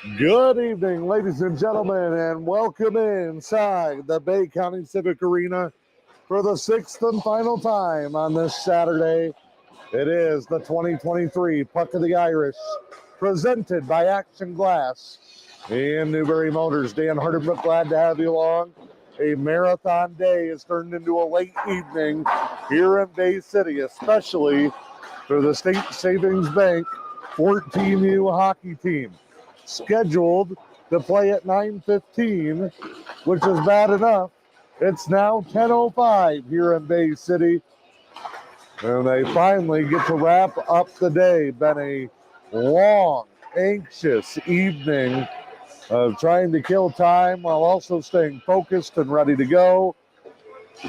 Good evening, ladies and gentlemen, and welcome inside the Bay County Civic Arena for the sixth and final time on this Saturday. It is the 2023 Puck of the Irish, presented by Action Glass in Newberry Motors. Dan Hardenbrook, glad to have you along. A marathon day has turned into a late evening here in Bay City, especially for the State Savings Bank 14U hockey team. Scheduled to play at 9:15, which is bad enough. It's now 10:05 here in Bay City, and they finally get to wrap up the day. Been a long, anxious evening of trying to kill time while also staying focused and ready to go.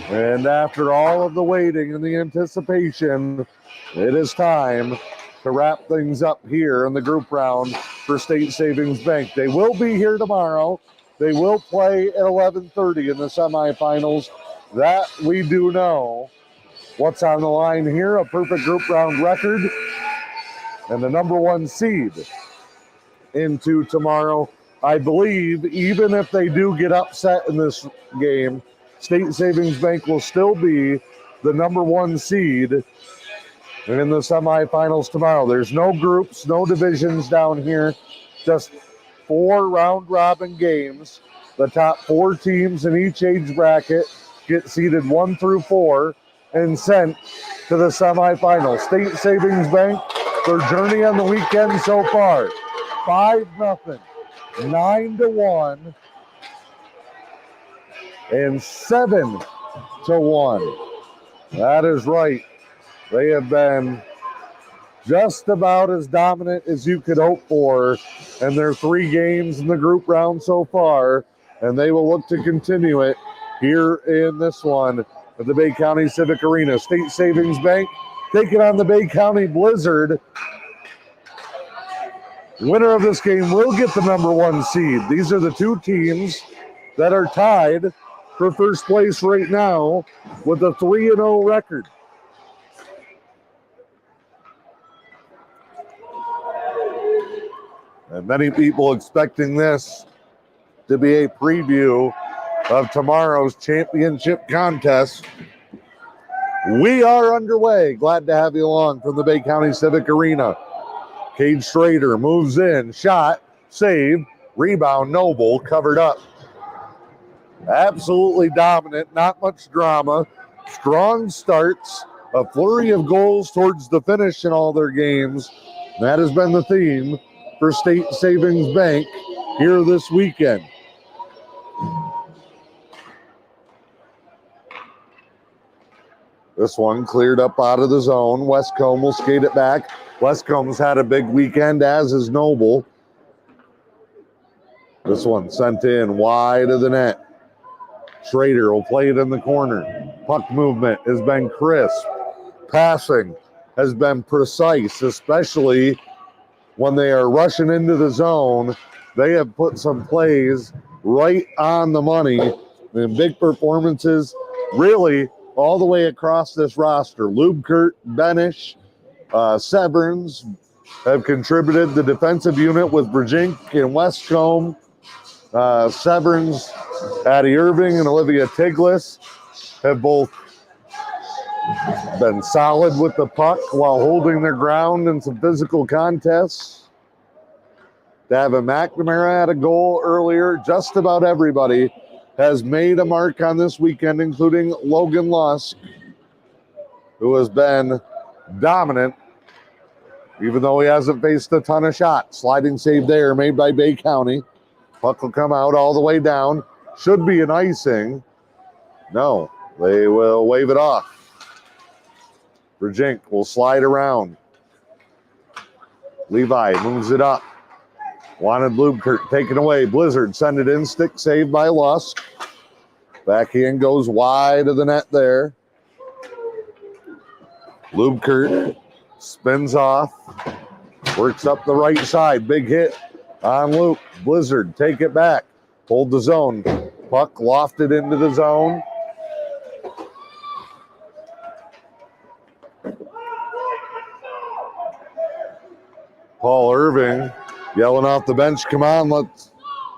And after all of the waiting and the anticipation, it is time to wrap things up here in the group round for State Savings Bank. They will be here tomorrow. They will play at 11:30 in the semifinals. That we do know. What's on the line here? A perfect group round record and the number one seed into tomorrow. I believe even if they do get upset in this game, State Savings Bank will still be the number one seed in the semifinals tomorrow. There's no groups, no divisions down here, just 4 round-robin games. The top 4 teams in each age bracket get seeded 1 through 4 and sent to the semifinals. State Savings Bank, their journey on the weekend so far, 5-0, 9-1, and 7-1. That is right. They have been just about as dominant as you could hope for in their 3 games in the group round so far, and they will look to continue it here in this one at the Bay County Civic Arena. State Savings Bank taking on the Bay County Blizzard. Winner of this game will get the number one seed. These are the 2 teams that are tied for first place right now with a 3-0 record. And many people expecting this to be a preview of tomorrow's championship contest. We are underway. Glad to have you along from the Bay County Civic Arena. Cade Strader moves in, shot, save, rebound, Noble, covered up. Absolutely dominant, not much drama. Strong starts, a flurry of goals towards the finish in all their games. That has been the theme for State Savings Bank here this weekend. This one cleared up out of the zone. Westcombe will skate it back. Westcomb's had a big weekend, as is Noble. This one sent in wide of the net. Schrader will play it in the corner. Puck movement has been crisp. Passing has been precise, especially when they are rushing into the zone. They have put some plays right on the money and big performances really all the way across this roster. Lubkert, Benish, Severns have contributed. The defensive unit with Brajink and Westcombe. Severns, Addie Irving, and Olivia Tiglis have both been solid with the puck while holding their ground in some physical contests. Davin McNamara had a goal earlier. Just about everybody has made a mark on this weekend, including Logan Lusk, who has been dominant, even though he hasn't faced a ton of shots. Sliding save there made by Bay County. Puck will come out all the way down. Should be an icing. No, they will wave it off. Brajink will slide around. Levi moves it up. Wanted Lubkert taken away. Blizzard send it in. Stick saved by Lusk. Backhand goes wide of the net there. Lubkert spins off. Works up the right side. Big hit on Luke. Blizzard take it back. Hold the zone. Puck lofted into the zone. Paul Irving yelling off the bench, come on, let's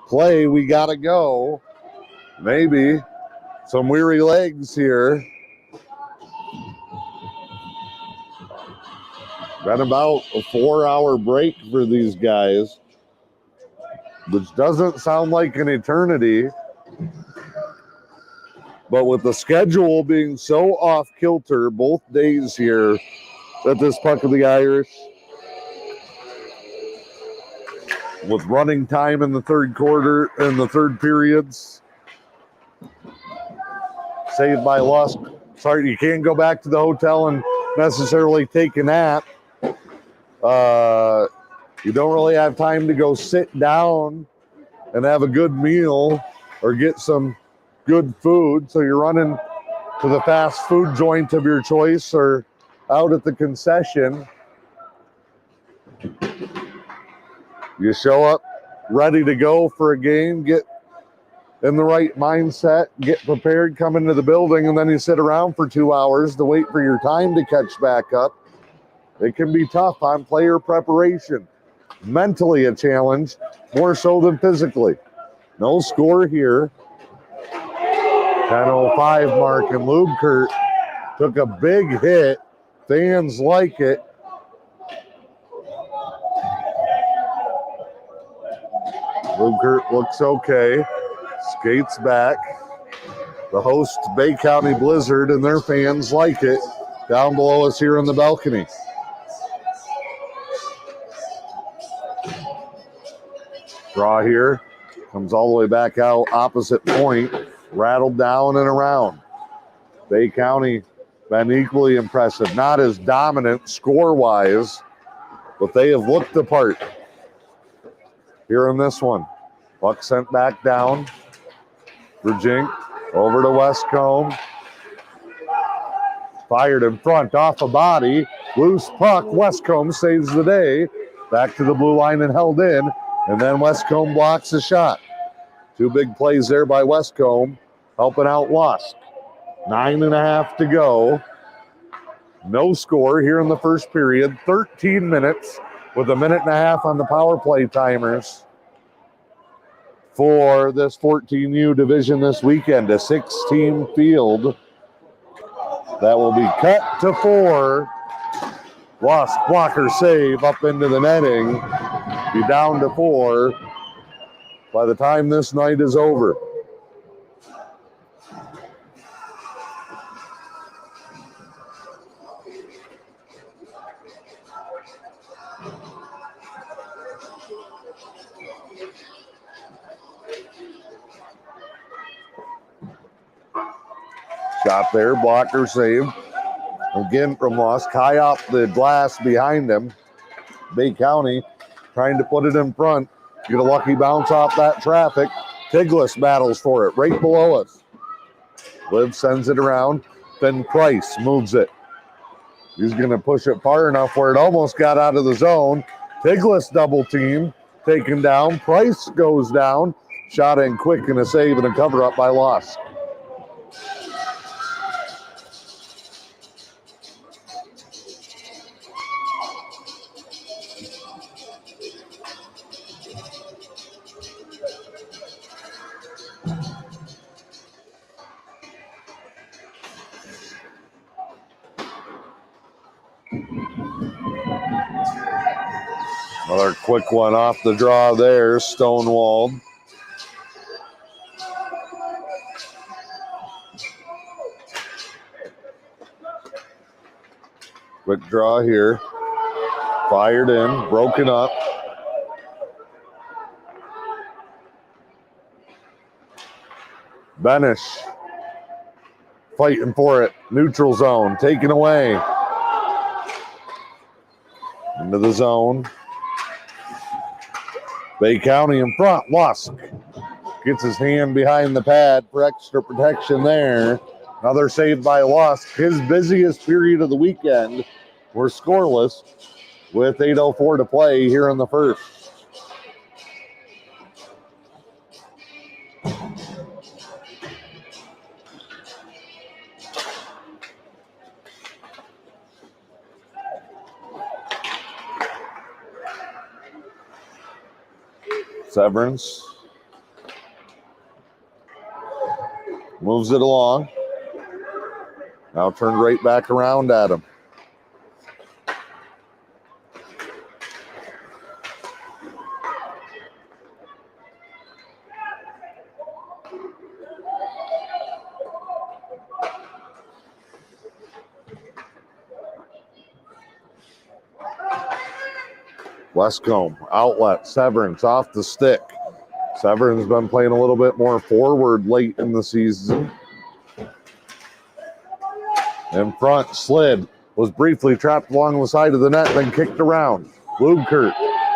play, we gotta go. Maybe some weary legs here. Been about a 4-hour break for these guys, which doesn't sound like an eternity. But with the schedule being so off kilter both days here at this Puck of the Irish, with running time in the third quarter and the third periods, saved by Lusk. Sorry, you can't go back to the hotel and necessarily take a nap. You don't really have time to go sit down and have a good meal or get some good food. So you're running to the fast food joint of your choice or out at the concession. You show up ready to go for a game, get in the right mindset, get prepared, come into the building, and then you sit around for 2 hours to wait for your time to catch back up. It can be tough on player preparation. Mentally a challenge, more so than physically. No score here. 10:05 mark, and Lubkert took a big hit. Fans like it. Lubkert looks okay. Skates back. The host, Bay County Blizzard, and their fans like it. Down below us here in the balcony. Draw here. Comes all the way back out, opposite point. Rattled down and around. Bay County been equally impressive. Not as dominant score-wise, but they have looked the part here in this one. Puck sent back down. Virgink over to Westcomb. Fired in front off a body. Loose puck. Westcomb saves the day. Back to the blue line and held in. And then Westcomb blocks the shot. Two big plays there by Westcomb, helping out Lusk. 9.5 to go. No score here in the first period. 13 minutes with a minute and a half on the power play timers for this 14U division this weekend. A 6-team field that will be cut to 4. Lusk blocker save up into the netting. Be down to 4 by the time this night is over. Shot there, blocker save. Again from Lusk, high up the glass behind him. Bay County trying to put it in front. Get a lucky bounce off that traffic. Tiglis battles for it right below us. Liv sends it around. Then Price moves it. He's going to push it far enough where it almost got out of the zone. Tiglis double team, taken down. Price goes down. Shot in quick and a save and a cover up by Lusk. Another quick one off the draw there, stonewalled. Quick draw here. Fired in, broken up. Benish fighting for it. Neutral zone, taken away. Into the zone. Bay County in front. Lusk gets his hand behind the pad for extra protection there. Another save by Lusk. His busiest period of the weekend. We're scoreless with 8:04 to play here in the first. Severance moves it along. Now turned right back around at him. Westcombe, outlet, Severance off the stick. Severance been playing a little bit more forward late in the season. In front, slid, was briefly trapped along the side of the net, then kicked around. Lubkert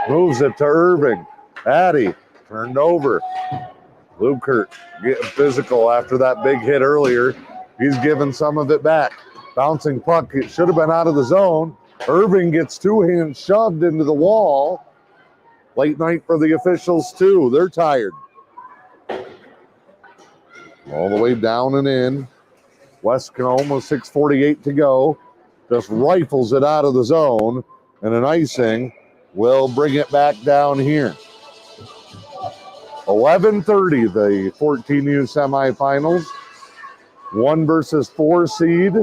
moves it to Irving. Addy turned over. Lubkert getting physical after that big hit earlier. He's giving some of it back. Bouncing puck, it should have been out of the zone. Irving gets two hands shoved into the wall. Late night for the officials too. They're tired. All the way down and in. Westcombe with 6:48 to go. Just rifles it out of the zone. And an icing will bring it back down here. 11:30, the 14U semifinals. 1 versus 4 seed.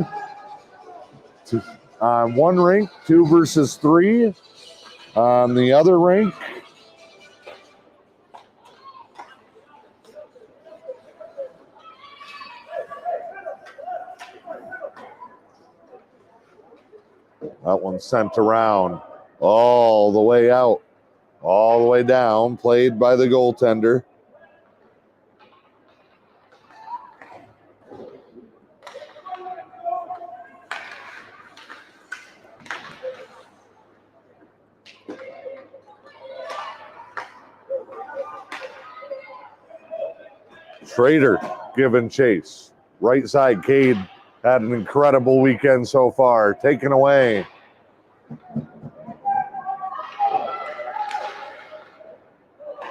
On one rink, 2 versus 3 on the other rink. That one sent around all the way out, all the way down, played by the goaltender. Schrader giving chase. Right side, Cade had an incredible weekend so far. Taken away.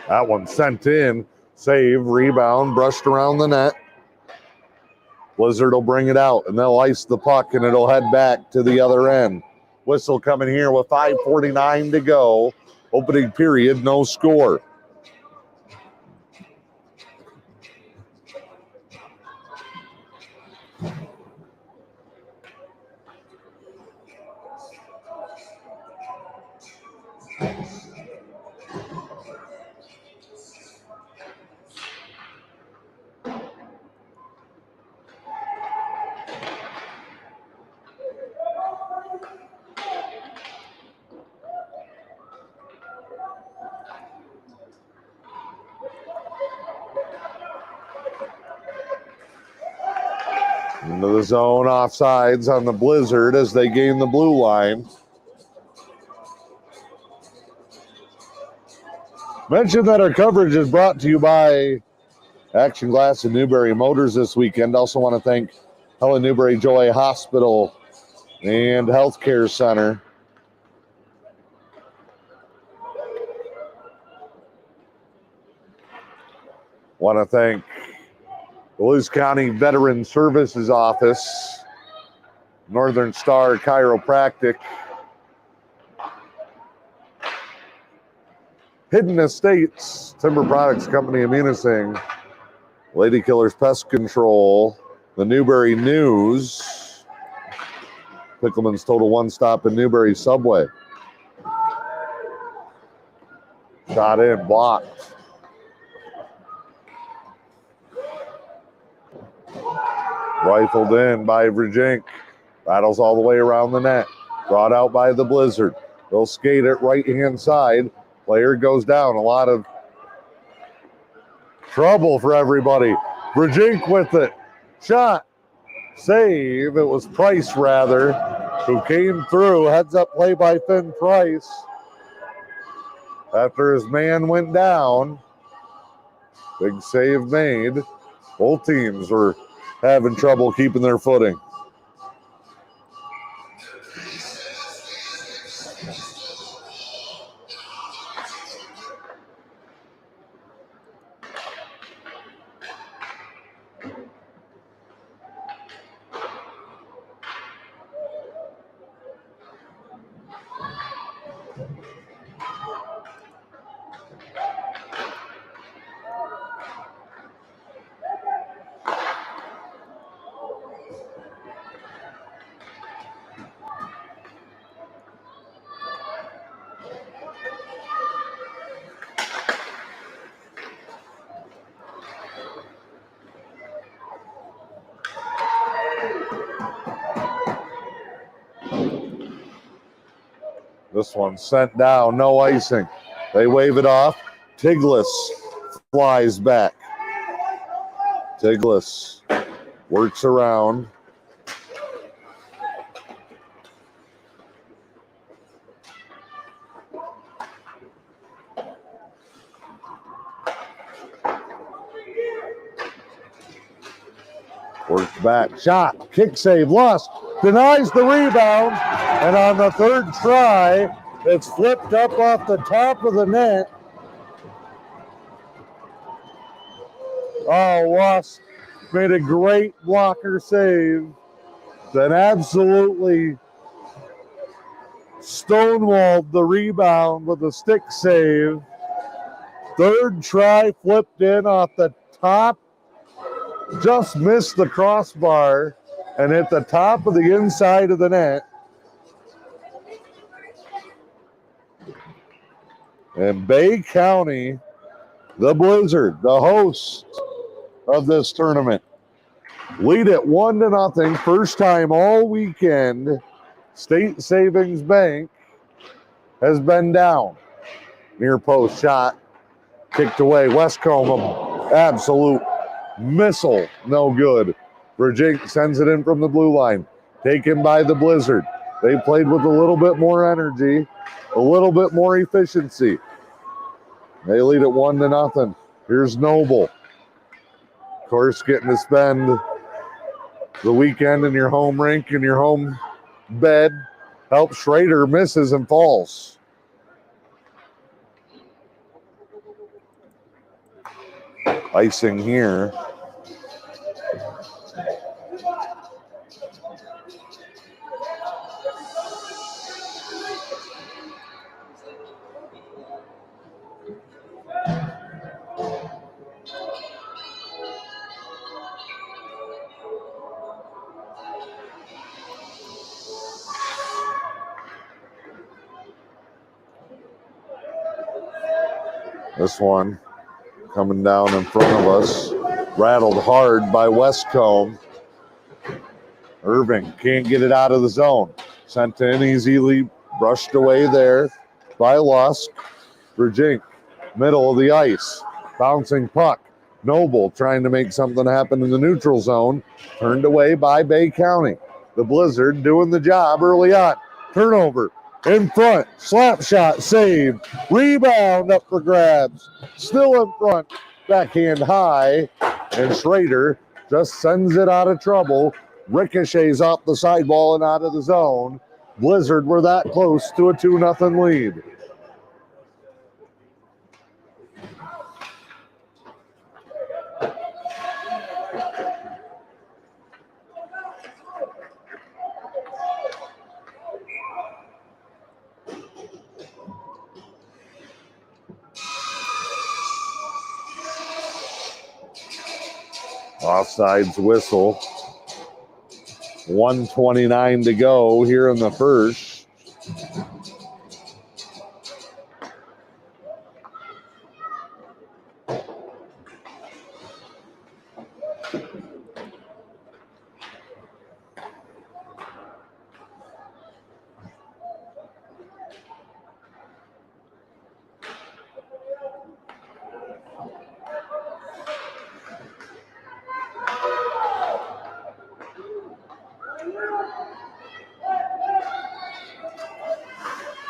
That one sent in. Save, rebound, brushed around the net. Blizzard will bring it out, and they'll ice the puck, and it'll head back to the other end. Whistle coming here with 5:49 to go. Opening period, no score. Into the zone, offsides on the Blizzard as they gain the blue line. Mention that our coverage is brought to you by Action Glass and Newberry Motors this weekend. Also want to thank Helen Newberry Joy Hospital and Healthcare Center. Want to thank the Lewis County Veteran Services Office, Northern Star Chiropractic, Hidden Estates, Timber Products Company of Munising, Lady Killers Pest Control, the Newberry News, Pickleman's Total One Stop in Newberry Subway. Shot in, blocked. Rifled in by Virgink. Battles all the way around the net. Brought out by the Blizzard. They'll skate it right-hand side. Player goes down. A lot of trouble for everybody. Virgink with it. Shot. Save. It was Price, rather, who came through. Heads up play by Finn Price. After his man went down. Big save made. Both teams were having trouble keeping their footing. This one sent down, no icing. They wave it off. Tiglis flies back. Tiglis works around. Works back, shot, kick save, lost, denies the rebound, and on the third try, it's flipped up off the top of the net. Oh, Lost made a great blocker save, then absolutely stonewalled the rebound with a stick save. Third try flipped in off the top, just missed the crossbar and hit the top of the inside of the net. And Bay County, the Blizzard, the host of this tournament, lead it 1-0. First time all weekend State Savings Bank has been down. Near post shot, kicked away. Westcombe, absolute missile, no good. Virginia sends it in from the blue line, taken by the Blizzard. They played with a little bit more energy, a little bit more efficiency. They lead it 1-0. Here's Noble. Of course, getting to spend the weekend in your home rink, in your home bed. Helps Schrader, misses and falls. Icing here. This one coming down in front of us. Rattled hard by Westcombe. Irving can't get it out of the zone. Sent in easily, brushed away there by Lusk. Virginia, middle of the ice. Bouncing puck. Noble trying to make something happen in the neutral zone. Turned away by Bay County. The Blizzard doing the job early on. Turnover in front. Slap shot saved. Rebound up for grabs. Still in front. Backhand high. And Schrader just sends it out of trouble. Ricochets off the sidewall and out of the zone. Blizzard were that close to a 2-0 lead. Offsides whistle. 1:29 to go here in the first.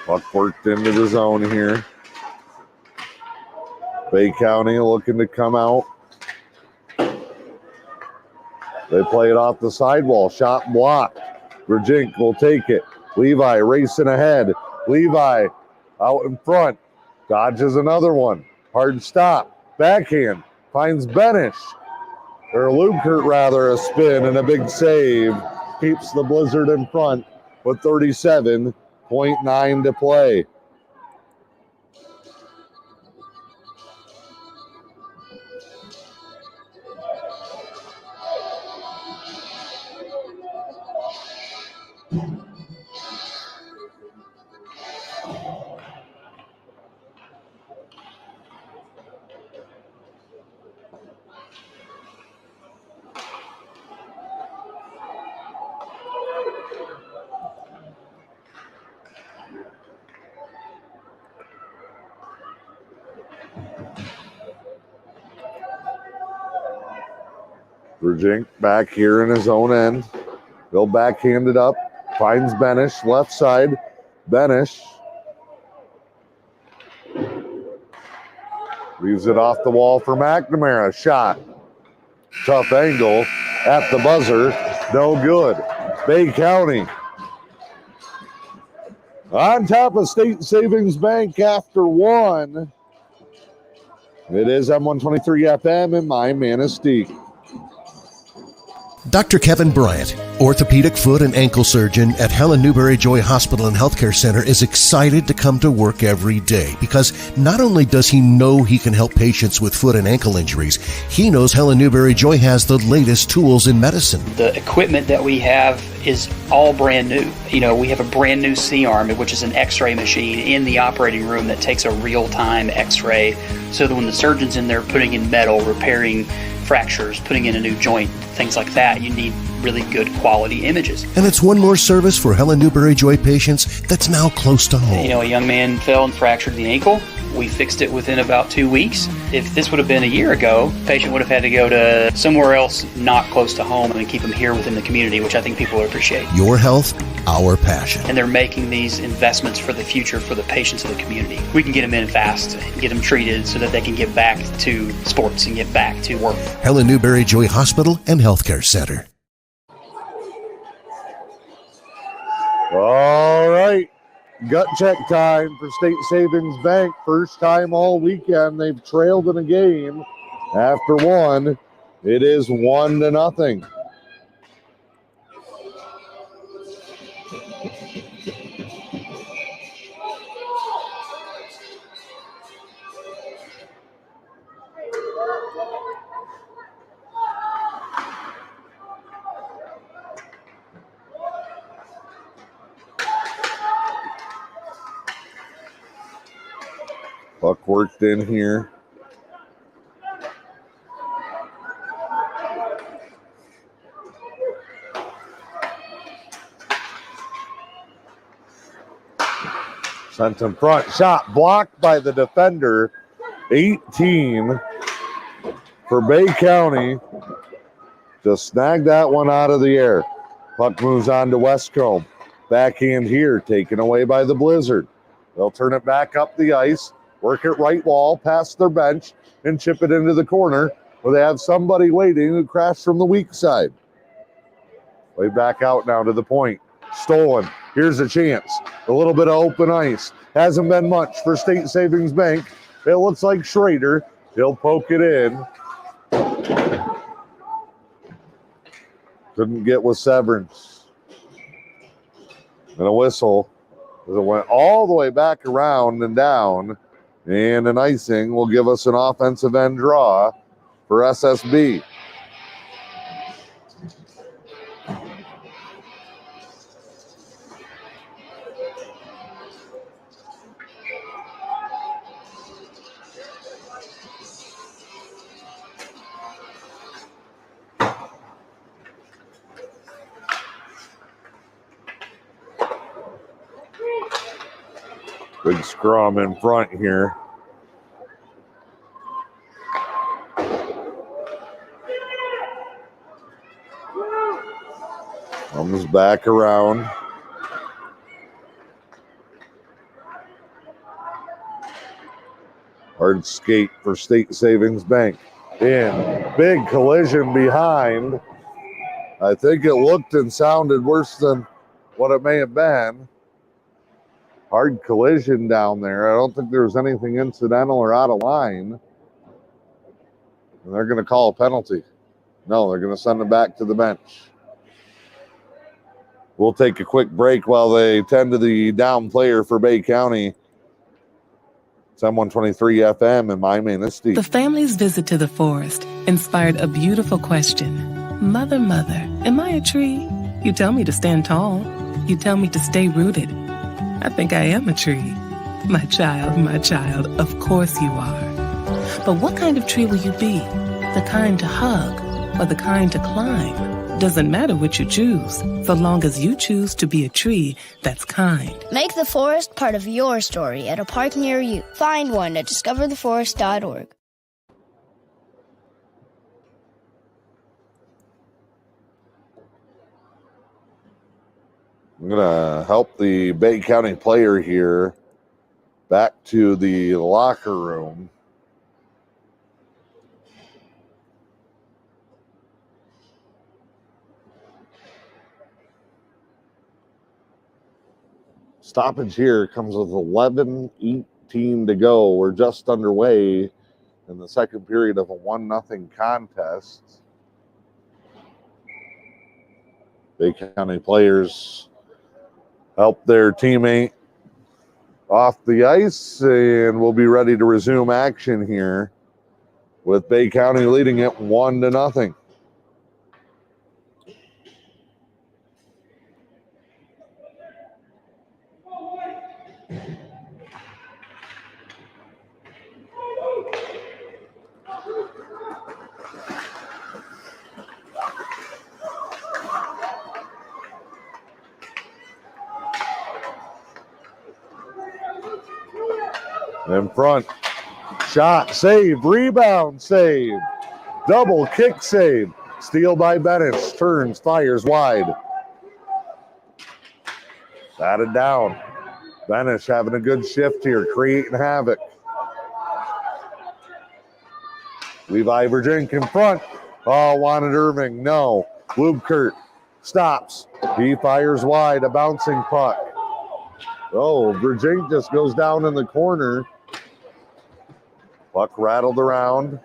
Puck worked into the zone here. Bay County looking to come out. They play it off the sidewall. Shot blocked. Virginia will take it. Levi racing ahead. Levi out in front. Dodges another one. Hard stop. Backhand. Finds Benish. Or Lukert rather, a spin and a big save. Keeps the Blizzard in front with 37.9 to play. Brujink back here in his own end. He'll backhand it up. Finds Benish, left side. Benish leaves it off the wall for McNamara. Shot. Tough angle at the buzzer. No good. Bay County on top of State Savings Bank after one. It is M123 FM in my Manistee. Dr. Kevin Bryant, orthopedic foot and ankle surgeon at Helen Newberry Joy Hospital and Healthcare Center, is excited to come to work every day because not only does he know he can help patients with foot and ankle injuries, he knows Helen Newberry Joy has the latest tools in medicine. The equipment that we have is all brand new. You know, we have a brand new C-arm, which is an x-ray machine in the operating room that takes a real-time x-ray so that when the surgeon's in there putting in metal, repairing fractures, putting in a new joint, things like that, you need really good quality images. And it's one more service for Helen Newberry Joy patients that's now close to home. You know, a young man fell and fractured the ankle. We fixed it within about 2 weeks. If this would have been a year ago, the patient would have had to go to somewhere else not close to home and keep him here within the community, which I think people would appreciate. Your health, our passion. And they're making these investments for the future for the patients of the community. We can get them in fast, get them treated so that they can get back to sports and get back to work. Helen Newberry Joy Hospital and Healthcare Center. All right. Gut check time for State Savings Bank. First time all weekend they've trailed in a game. After one, it is 1-0. Buck worked in here. Sent him front. Shot blocked by the defender. 18 for Bay County. Just snagged that one out of the air. Puck moves on to Westcombe. Backhand here, taken away by the Blizzard. They'll turn it back up the ice. Work it right wall, past their bench, and chip it into the corner where they have somebody waiting who crashed from the weak side. Way back out now to the point. Stolen. Here's a chance. A little bit of open ice. Hasn't been much for State Savings Bank. It looks like Schrader. He'll poke it in. Couldn't get with Severance. And a whistle. It went all the way back around and down. And an icing will give us an offensive end draw for SSB. Big scrum in front here. Comes back around. Hard skate for State Savings Bank. In. Big collision behind. I think it looked and sounded worse than what it may have been. Hard collision down there. I don't think there was anything incidental or out of line. And they're going to call a penalty. No, they're going to send it back to the bench. We'll take a quick break while they tend to the down player for Bay County. It's M123 FM in my Manistee. The family's visit to the forest inspired a beautiful question. Mother, mother, am I a tree? You tell me to stand tall. You tell me to stay rooted. I think I am a tree. My child, of course you are. But what kind of tree will you be? The kind to hug or the kind to climb? Doesn't matter which you choose, so long as you choose to be a tree that's kind. Make the forest part of your story at a park near you. Find one at discovertheforest.org. I'm going to help the Bay County player here back to the locker room. Stoppage here comes with 11:18 to go. We're just underway in the second period of a 1-0 contest. Bay County players help their teammate off the ice, and we'll be ready to resume action here with Bay County leading it 1-0. In front, shot, save, rebound, save, double kick save. Steal by Bennett, turns, fires wide. Batted down. Benish having a good shift here, creating havoc. Levi Virgink in front. Oh, wanted Irving, no. Lubkert stops. He fires wide, a bouncing puck. Oh, Virgink just goes down in the corner. Puck rattled around.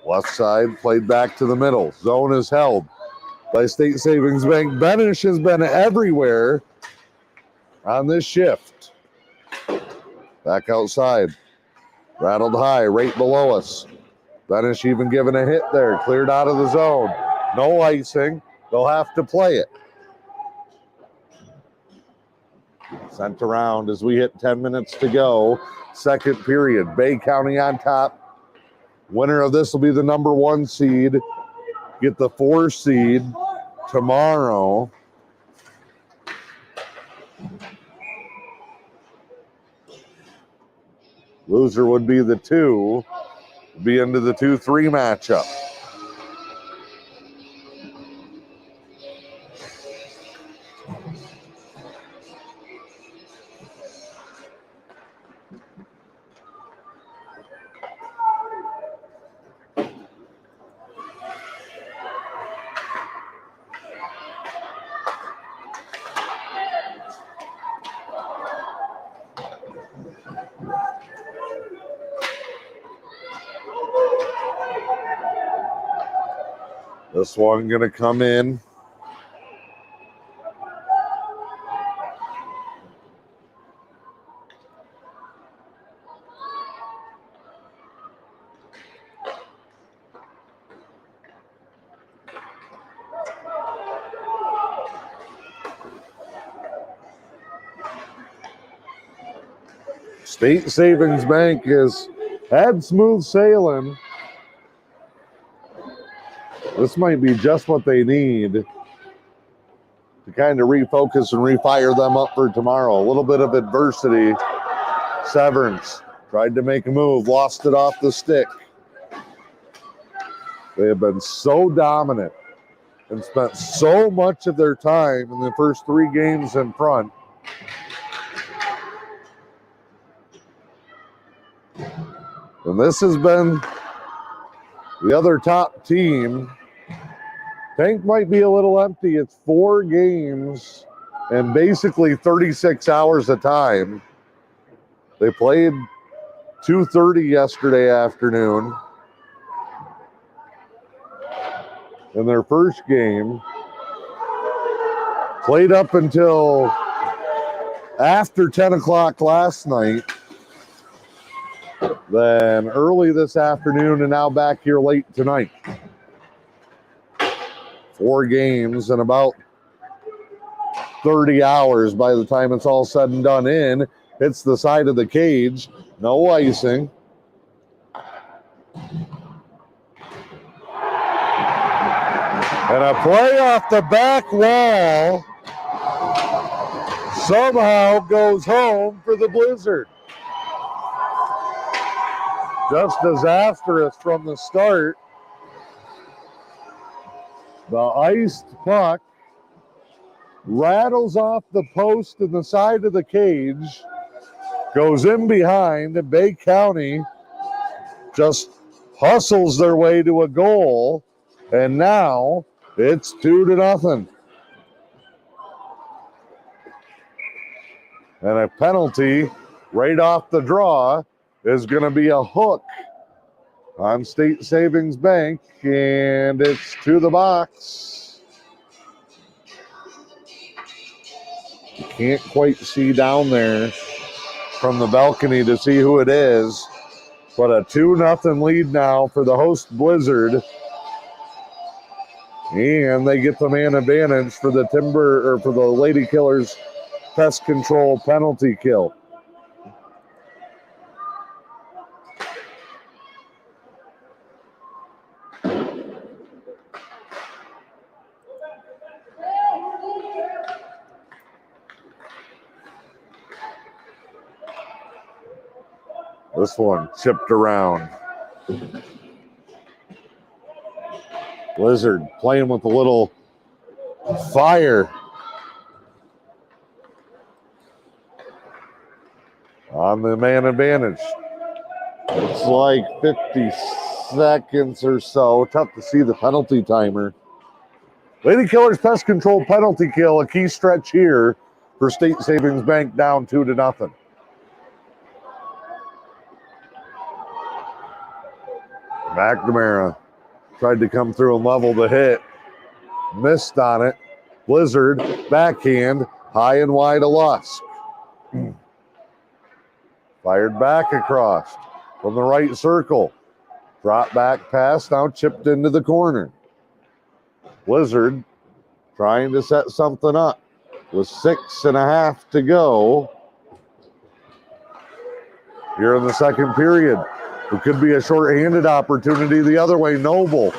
Left side, played back to the middle. Zone is held by State Savings Bank. Benish has been everywhere on this shift. Back outside. Rattled high, right below us. Benish even given a hit there. Cleared out of the zone. No icing. They'll have to play it. Sent around as we hit 10 minutes to go. Second period. Bay County on top. Winner of this will be the number 1 seed. Get the 4 seed tomorrow. Loser would be the 2. Be into the 2-3 matchup. This one going to come in. State Savings Bank has had smooth sailing. This might be just what they need to kind of refocus and refire them up for tomorrow. A little bit of adversity. Severance tried to make a move, lost it off the stick. They have been so dominant and spent so much of their time in the first 3 games in front. And this has been the other top team. Tank might be a little empty. It's 4 games and basically 36 hours of time. They played 2:30 yesterday afternoon in their first game. Played up until after 10 o'clock last night. Then early this afternoon and now back here late tonight. 4 games in about 30 hours by the time it's all said and done in. Hits the side of the cage. No icing. And a play off the back wall somehow goes home for the Blizzard. Just disastrous from the start. The iced puck rattles off the post in the side of the cage, goes in behind, and Bay County just hustles their way to a goal, and now it's 2-0. And a penalty right off the draw is going to be a hook on State Savings Bank, and it's to the box. You can't quite see down there from the balcony to see who it is, but a 2-0 lead now for the host Blizzard. And they get the man advantage for the Lady Killers pest control penalty kill. This one chipped around. Blizzard playing with a little fire on the man advantage. It's like 50 seconds or so. Tough to see the penalty timer. Lady Killers pest control penalty kill, a key stretch here for State Savings Bank, down 2-0. McNamara tried to come through and level the hit. Missed on it. Blizzard, backhand, high and wide of Lusk. Fired back across from the right circle. Drop back pass, now chipped into the corner. Blizzard trying to set something up with 6.5 to go here in the second period. It could be a short-handed opportunity the other way. Noble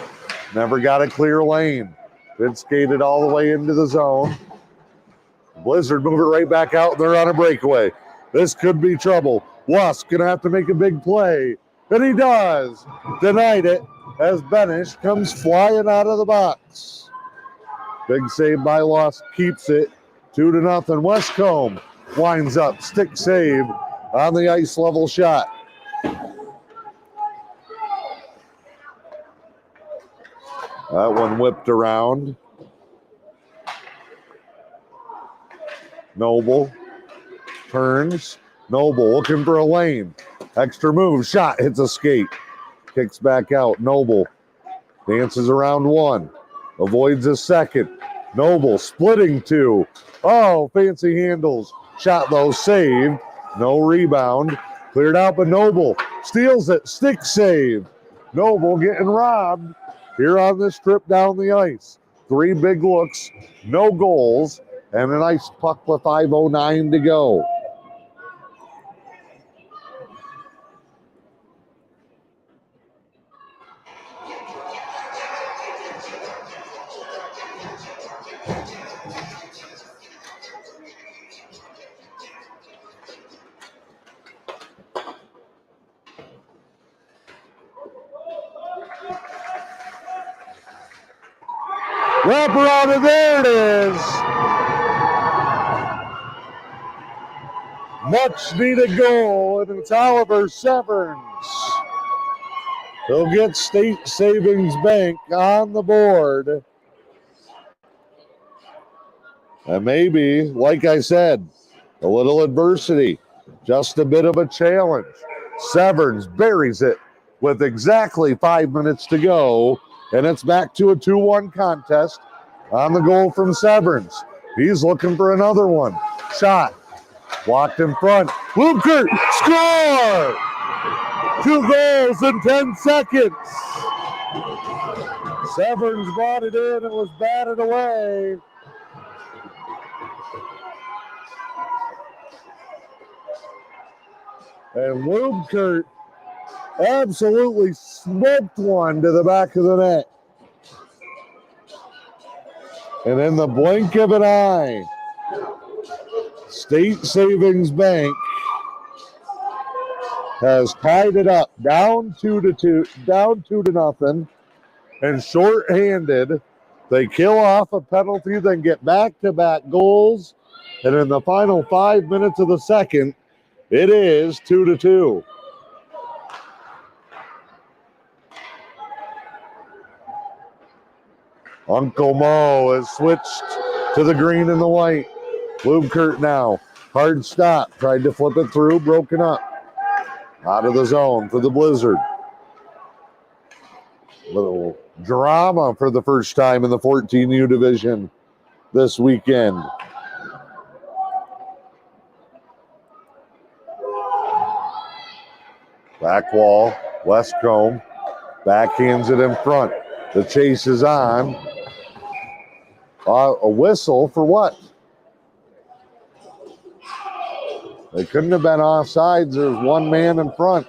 never got a clear lane. It skated all the way into the zone. Blizzard move it right back out, and they're on a breakaway. This could be trouble. Lusk gonna have to make a big play, and he does. Denied it as Benish comes flying out of the box. Big save by Lusk, keeps it 2-0. Westcomb winds up, stick save on the ice level shot. That one whipped around. Noble turns. Noble looking for a lane. Extra move, shot, hits a skate. Kicks back out. Noble dances around one. Avoids a second. Noble splitting two. Oh, fancy handles. Shot though, saved. No rebound. Cleared out, but Noble steals it. Stick save. Noble getting robbed here on this trip down the ice. 3 big looks, no goals, and a nice puck with 5:09 to go. Wrap around, and there it is. Much needed goal, and it's Oliver Severns. He'll get State Savings Bank on the board. And maybe, like I said, a little adversity, just a bit of a challenge. Severns buries it with exactly 5 minutes to go. And it's back to a 2-1 contest on the goal from Severns. He's looking for another one. Shot. Blocked in front. Lukert, score! 2 goals in 10 seconds. Severns brought it in. It was batted away. And Lukert absolutely smoked one to the back of the net. And in the blink of an eye, State Savings Bank has tied it up, down 2-2, down 2-0, and shorthanded They kill off a penalty, then get back-to-back goals. And in the final 5 minutes of the second, it is 2-2. Uncle Mo has switched to the green and the white. Lubkert now. Hard stop. Tried to flip it through. Broken up. Out of the zone for the Blizzard. Little drama for the first time in the 14U division this weekend. Back wall. Westcomb backhands it in front. The chase is on. A whistle for what? They couldn't have been offsides. There's one man in front.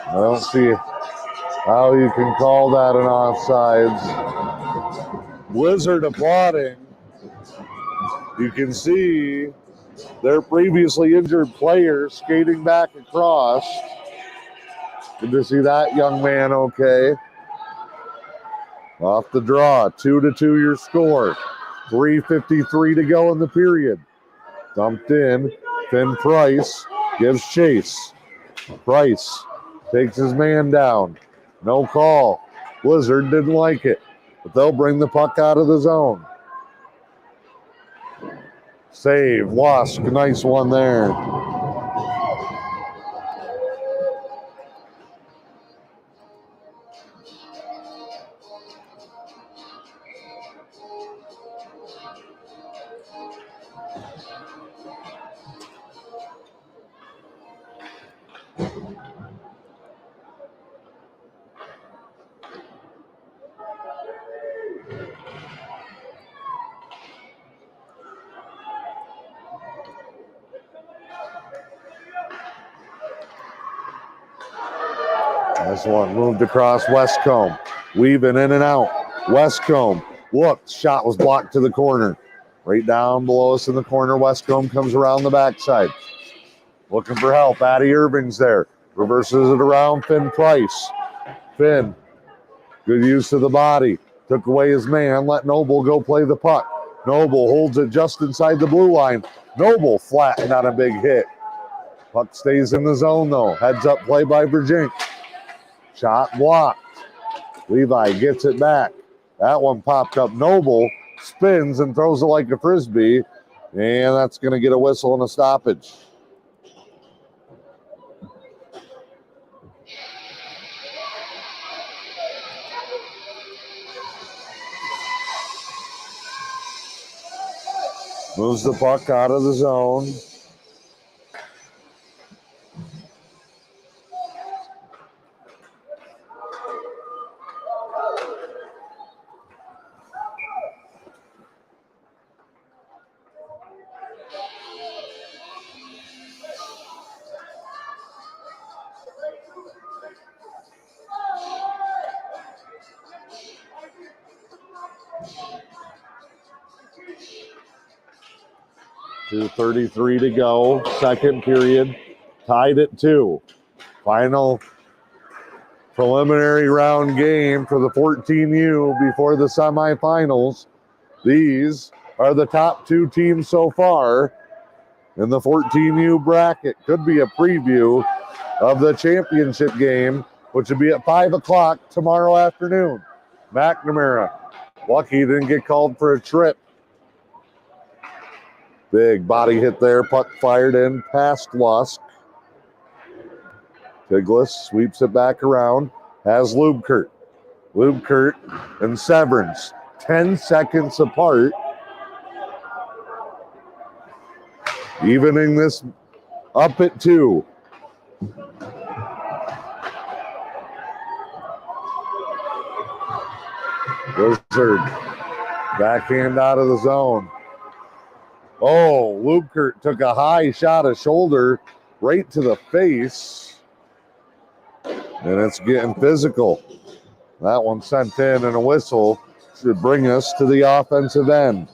I don't see how you can call that an offsides. Blizzard applauding. You can see their previously injured player skating back across. Good to see that young man okay. Off the draw, 2-2 your score. 3:53 to go in the period. Dumped in. Finn Price gives chase. Price takes his man down. No call. Blizzard didn't like it, but they'll bring the puck out of the zone. Save. Wask. Nice one there. This one moved across Westcomb. Weaving in and out. Westcomb. Look, shot was blocked to the corner. Right down below us in the corner. Westcomb comes around the backside. Looking for help. Addie Irving's there. Reverses it around. Finn Price. Finn. Good use of the body. Took away his man. Let Noble go play the puck. Noble holds it just inside the blue line. Noble flattened on a big hit. Puck stays in the zone though. Heads up play by Virginia. Shot blocked. Levi gets it back. That one popped up. Noble spins and throws it like a frisbee. And that's going to get a whistle and a stoppage. Moves the puck out of the zone. .2:33 to go. Second period. Tied at 2. Final preliminary round game for the 14U before the semifinals. These are the top 2 teams so far in the 14U bracket. Could be a preview of the championship game, which will be at 5 o'clock tomorrow afternoon. McNamara, lucky he didn't get called for a trip. Big body hit there. Puck fired in past Lusk. Tiglis sweeps it back around. Has Lubkert. Lubkert and Severance. 10 seconds apart. Evening this up at 2. Blizzard. Backhand out of the zone. Oh, Lubkert took a high shot of shoulder right to the face. And it's getting physical. That one sent in and a whistle should bring us to the offensive end.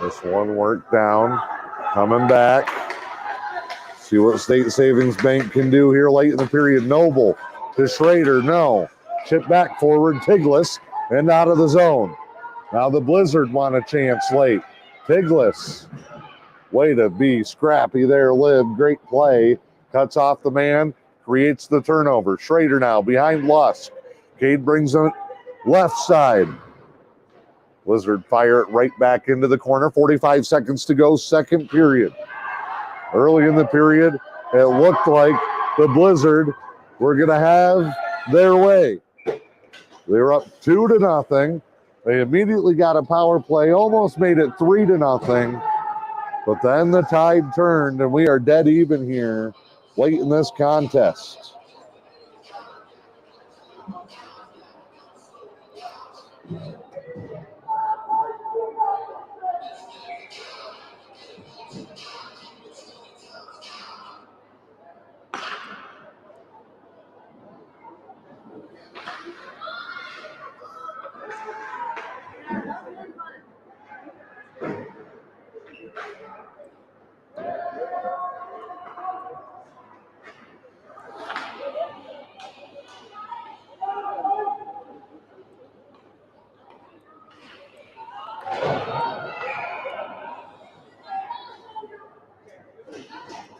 This one worked down. Coming back. See what State Savings Bank can do here late in the period. Noble to Schrader. No. Chip back forward. Tiglis and out of the zone. Now the Blizzard want a chance late. Tiglis. Way to be scrappy there, Liv. Great play. Cuts off the man. Creates the turnover. Schrader now behind Lusk. Cade brings him left side. Blizzard fire it right back into the corner. 45 seconds to go, second period. Early in the period, it looked like the Blizzard were going to have their way. They were up 2-0. They immediately got a power play, almost made it 3-0. But then the tide turned, and we are dead even here late in this contest.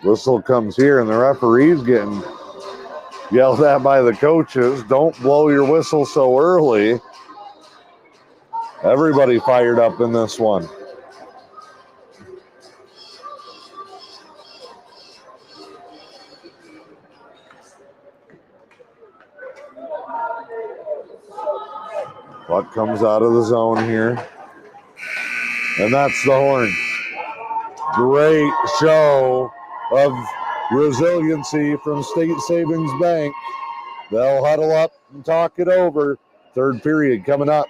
Whistle comes here, and the referee's getting yelled at by the coaches. Don't blow your whistle so early. Everybody fired up in this one. Puck comes out of the zone here. And that's the horn. Great show of resiliency from State Savings Bank. They'll huddle up and talk it over. Third period coming up.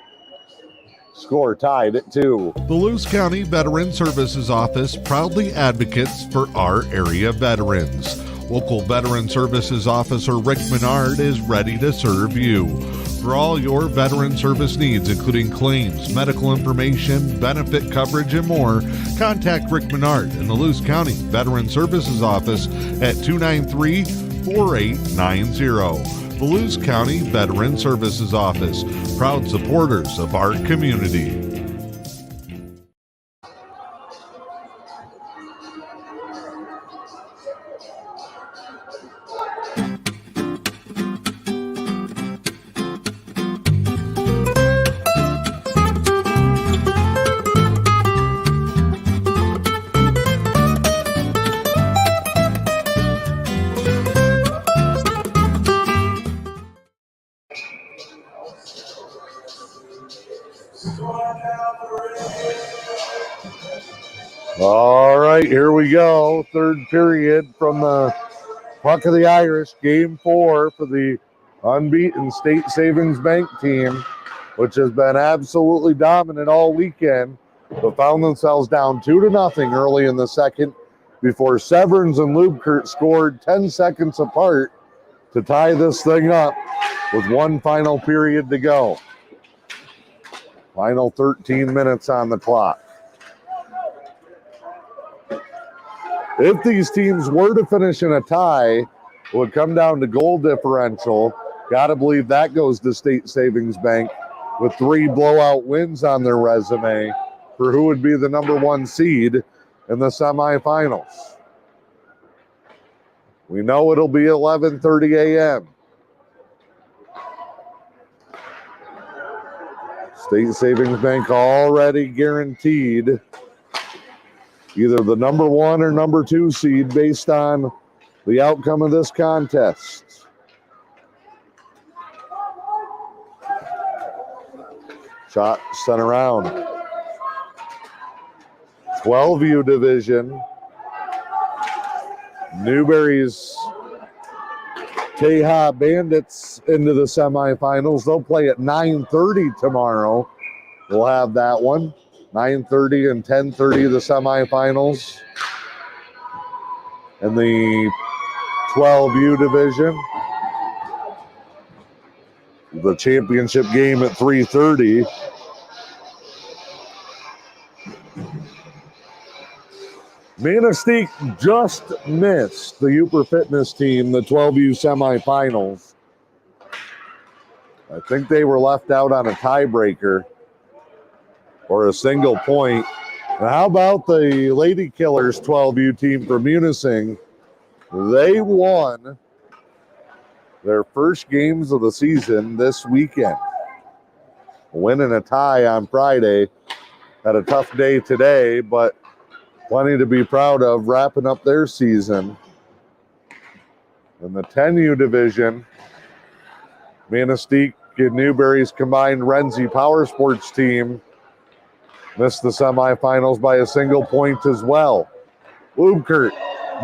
Score tied at 2. The Lewis County Veteran Services Office proudly advocates for our area veterans. Local Veteran Services Officer Rick Menard is ready to serve you. For all your veteran service needs, including claims, medical information, benefit coverage, and more, contact Rick Menard in the Lewis County Veteran Services Office at 293-4890. The Lewis County Veteran Services Office, proud supporters of our community. All right, here we go. Third period from the Puck of the Irish. Game 4 for the unbeaten State Savings Bank team, which has been absolutely dominant all weekend, but found themselves down 2-0 early in the second before Severns and Lubkert scored 10 seconds apart to tie this thing up with one final period to go. Final 13 minutes on the clock. If these teams were to finish in a tie, it would come down to goal differential. Got to believe that goes to State Savings Bank with 3 blowout wins on their resume for who would be the number 1 seed in the semifinals. We know it'll be 11:30 a.m. State Savings Bank already guaranteed either the number 1 or number 2 seed based on the outcome of this contest. Shot sent around. 12U division. Newberry's Teja Bandits into the semifinals. They'll play at 9:30 tomorrow. We'll have that one. 9:30 and 10:30 the semifinals. In the 12U division. The championship game at 3:30. Manistee just missed the Uper Fitness team, the 12U semifinals. I think they were left out on a tiebreaker or a single point. And how about the Lady Killers 12U team from Munising? They won their first games of the season this weekend. A win and a tie on Friday. Had a tough day today, but plenty to be proud of wrapping up their season. In the 10U division, Manistee and Newberry's combined Renzi Power Sports team missed the semifinals by a single point as well. Lubkert,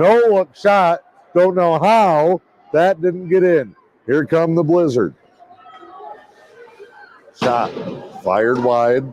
no look shot. Don't know how that didn't get in. Here come the Blizzard. Shot fired wide.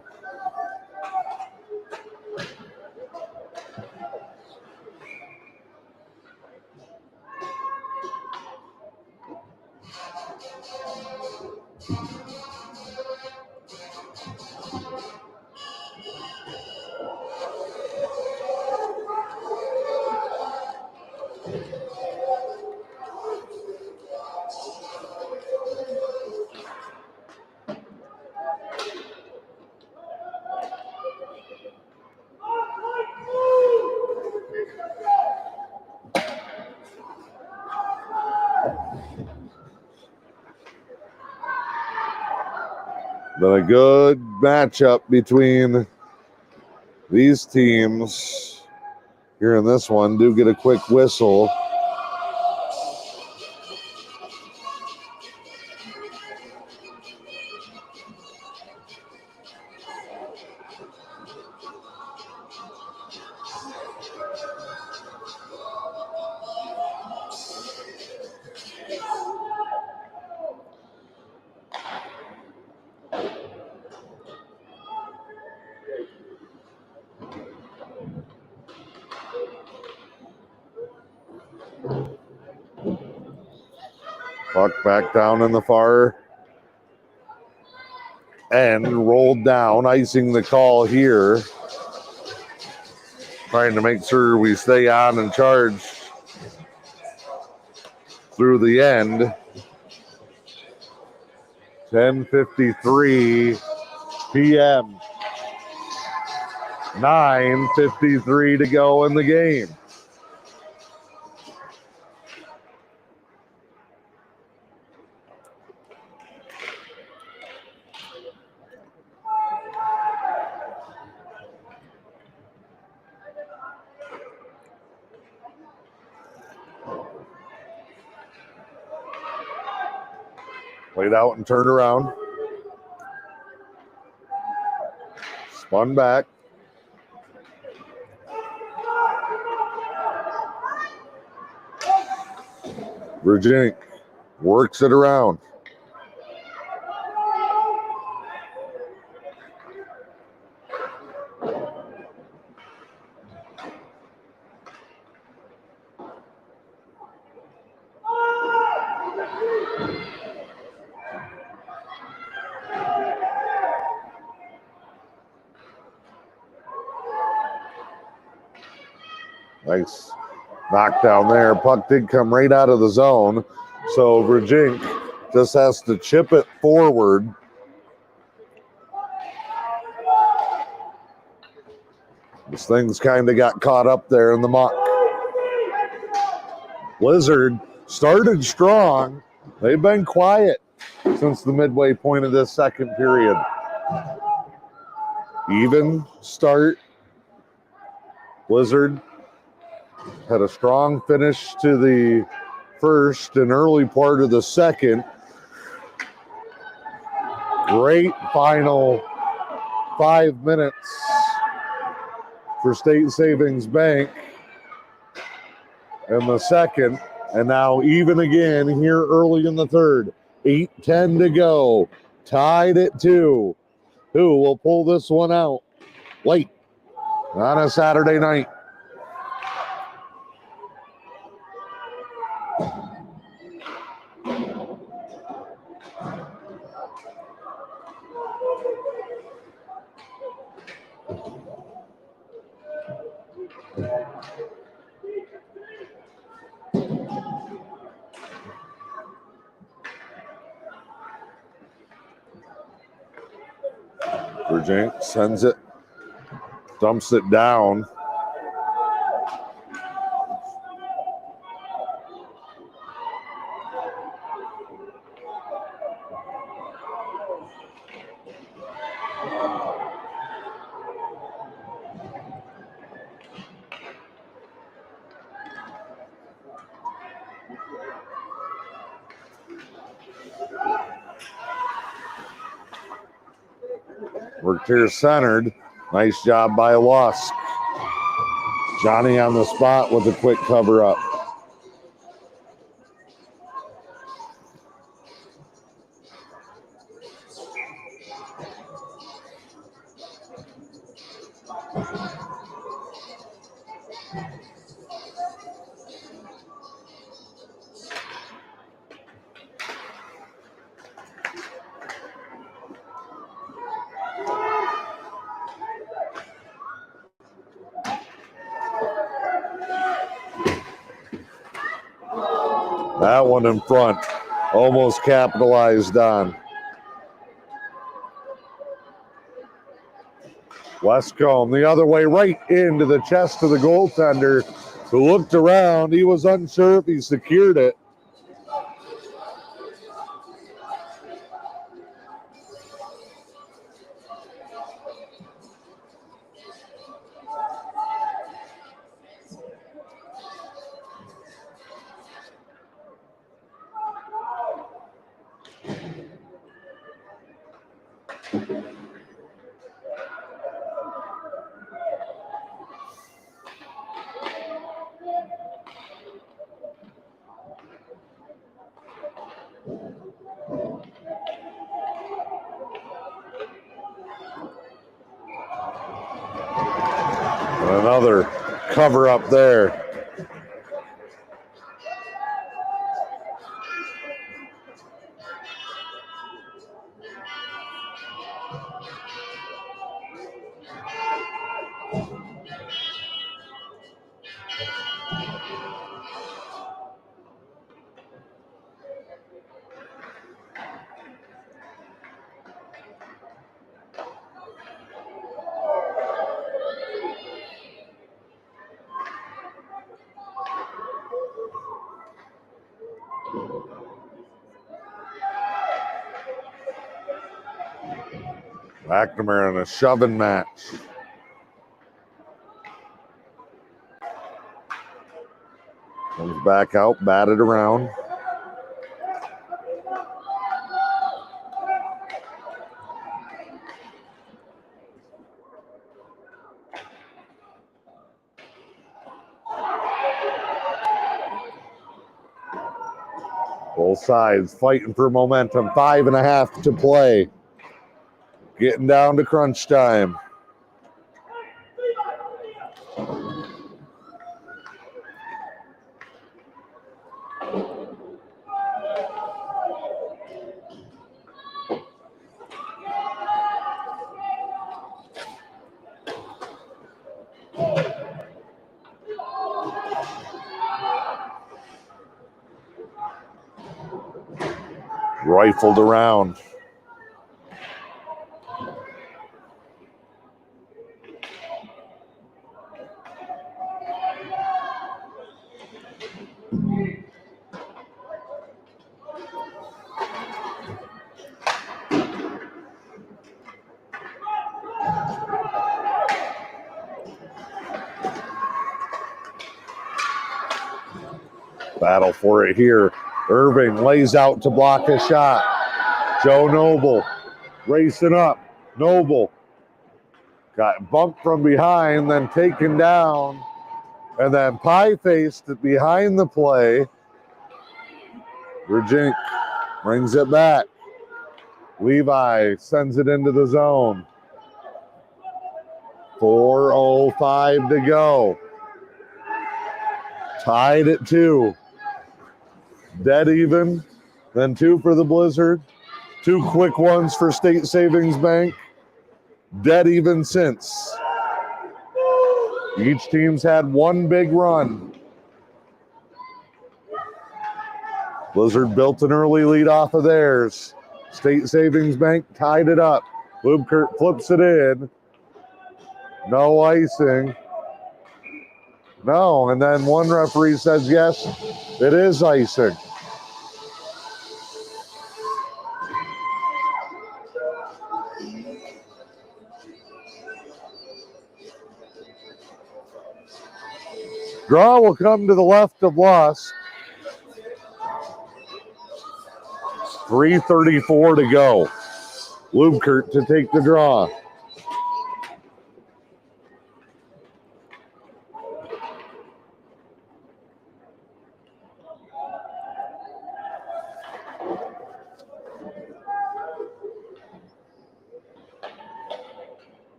But a good matchup between these teams here in this one. Do get a quick whistle. Puck back down in the far end, rolled down, icing the call here. Trying to make sure we stay on and charged through the end. 10:53 p.m. 9:53 to go in the game. Played out and turned around. Spun back. Virginia works it around. Nice knockdown there. Puck did come right out of the zone. So Virginia just has to chip it forward. This thing's kind of got caught up there in the muck. Blizzard started strong. They've been quiet since the midway point of this second period. Even start. Blizzard had a strong finish to the first and early part of the second. Great final 5 minutes for State Savings Bank in the second. And now even again here early in the third. 8:10 to go. Tied at 2. Who will pull this one out late on a Saturday night? Jink sends it, dumps it down. Worked here centered. Nice job by Lusk. Johnny on the spot with a quick cover up. That one in front, almost capitalized on. Westcombe the other way, right into the chest of the goaltender, who looked around. He was unsure if he secured it. Another cover up there. McNamara in a shoving match. Comes back out, batted around. Both sides fighting for momentum. 5.5 to play. Getting down to crunch time. Rifled around. Battle for it here. Irving lays out to block a shot. Joe Noble racing up. Noble got bumped from behind, then taken down, and then pie-faced behind the play. Virgink brings it back. Levi sends it into the zone. 4:05 to go. Tied at 2. Dead even. Then 2 for the Blizzard. 2 quick ones for State Savings Bank. Dead even since. Each team's had one big run. Blizzard built an early lead off of theirs. State Savings Bank tied it up. Lubkert flips it in. No icing. No, and then one referee says yes, it is icing. Draw will come to the left of Lusk. 3:34 to go. Lubkert to take the draw.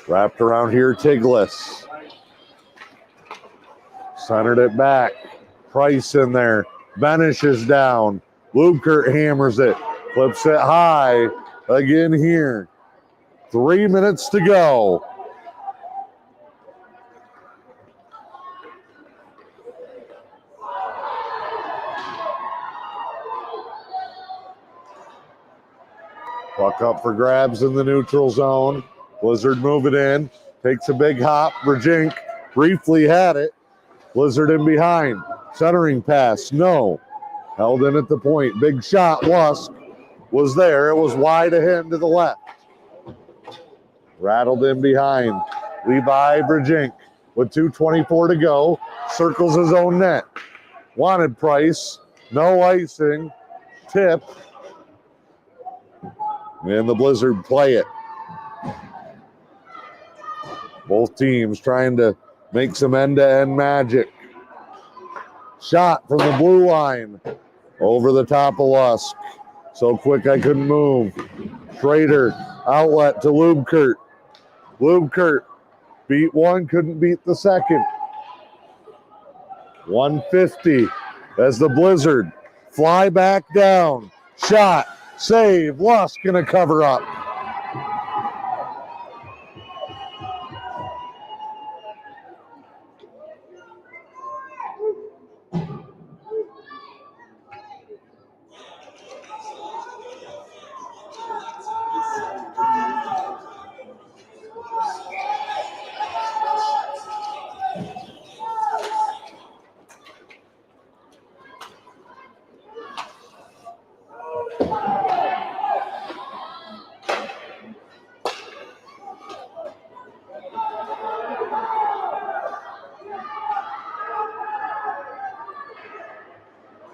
Wrapped around here, Tiglis. Centered it back. Price in there. Benish is down. Lubkert hammers it. Flips it high. Again here. 3 minutes to go. Puck up for grabs in the neutral zone. Blizzard move it in. Takes a big hop. Brajink briefly had it. Blizzard in behind. Centering pass. No. Held in at the point. Big shot. Lusk was there. It was wide ahead to the left. Rattled in behind. Levi Brajink with 2:24 to go. Circles his own net. Wanted Price. No icing. Tip. And the Blizzard play it. Both teams trying to make some end-to-end magic. Shot from the blue line. Over the top of Lusk. So quick I couldn't move. Schrader, outlet to Lubkert. Lubkert beat one, couldn't beat the second. 150 as the Blizzard fly back down. Shot, save, Lusk gonna cover up.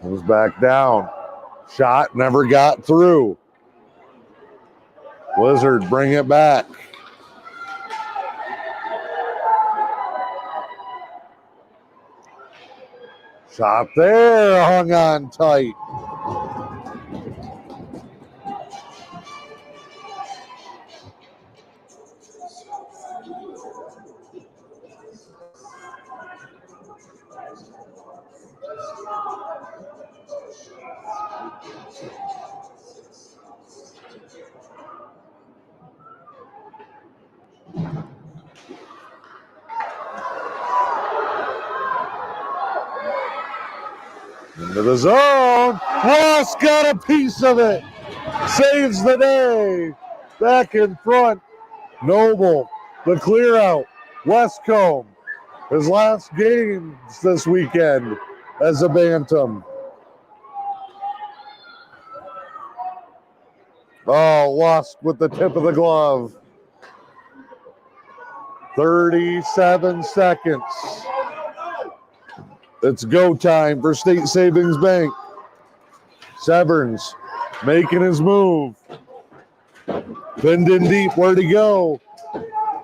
Comes back down. Shot never got through. Blizzard bring it back. Shot there, hung on tight. Into the zone. Ross got a piece of it. Saves the day. Back in front. Noble, the clear out. Westcomb, his last games this weekend as a Bantam. Oh, Lusk with the tip of the glove. 37 seconds. It's go time for State Savings Bank. Severns making his move. Pinned in deep, where'd he go?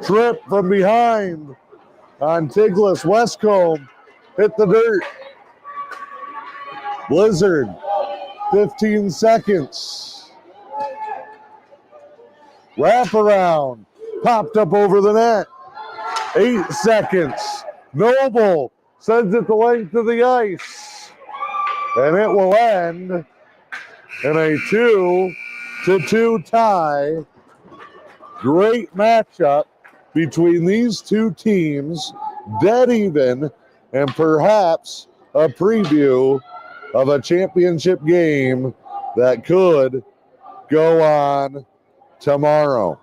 Trip from behind on Tiglis. Westcomb hit the dirt. Blizzard, 15 seconds. Wraparound, popped up over the net. 8 seconds. Noble sends it the length of the ice. And it will end in a 2-2 tie. Great matchup between these two teams. Dead even, and perhaps a preview of a championship game that could go on tomorrow.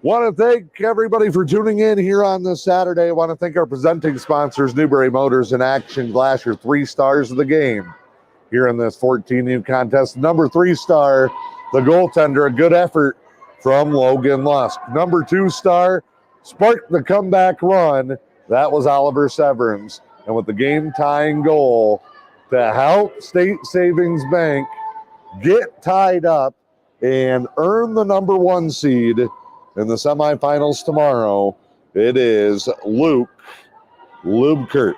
Want to thank everybody for tuning in here on this Saturday. Want to thank our presenting sponsors, Newberry Motors and Action Glass, your 3 stars of the game here in this 14U contest. Number 3 star, the goaltender, a good effort from Logan Lusk. Number 2 star, sparked the comeback run. That was Oliver Severance. And with the game tying goal to help State Savings Bank get tied up and earn the number 1 seed in the semifinals tomorrow, it is Luke Lubkert.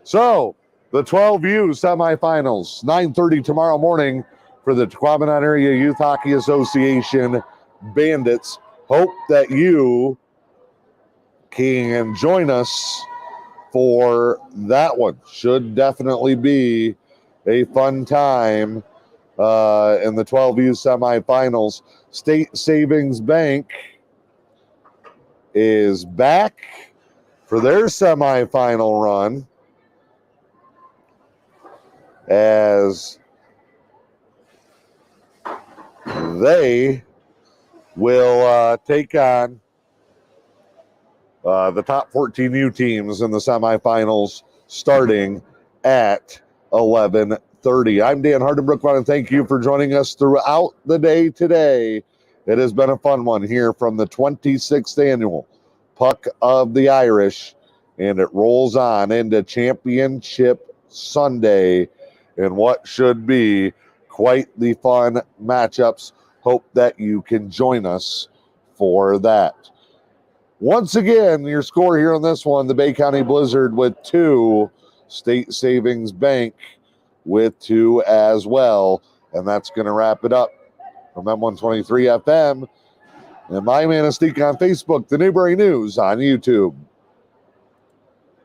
So, the 12U semifinals, 9:30 tomorrow morning for the Tequamanon Area Youth Hockey Association Bandits. Hope that you can join us for that one. Should definitely be a fun time in the 12U semifinals. State Savings Bank is back for their semifinal run as they will take on the top 14U teams in the semifinals starting at 11:30. I'm Dan Hardenbrook, and thank you for joining us throughout the day today. It has been a fun one here from the 26th annual Puck of the Irish, and it rolls on into Championship Sunday in what should be quite the fun matchups. Hope that you can join us for that. Once again, your score here on this one, the Bay County Blizzard with 2, State Savings Bank with 2 as well. And that's going to wrap it up from M123 FM and My Manistique on Facebook, the Newbury News on YouTube.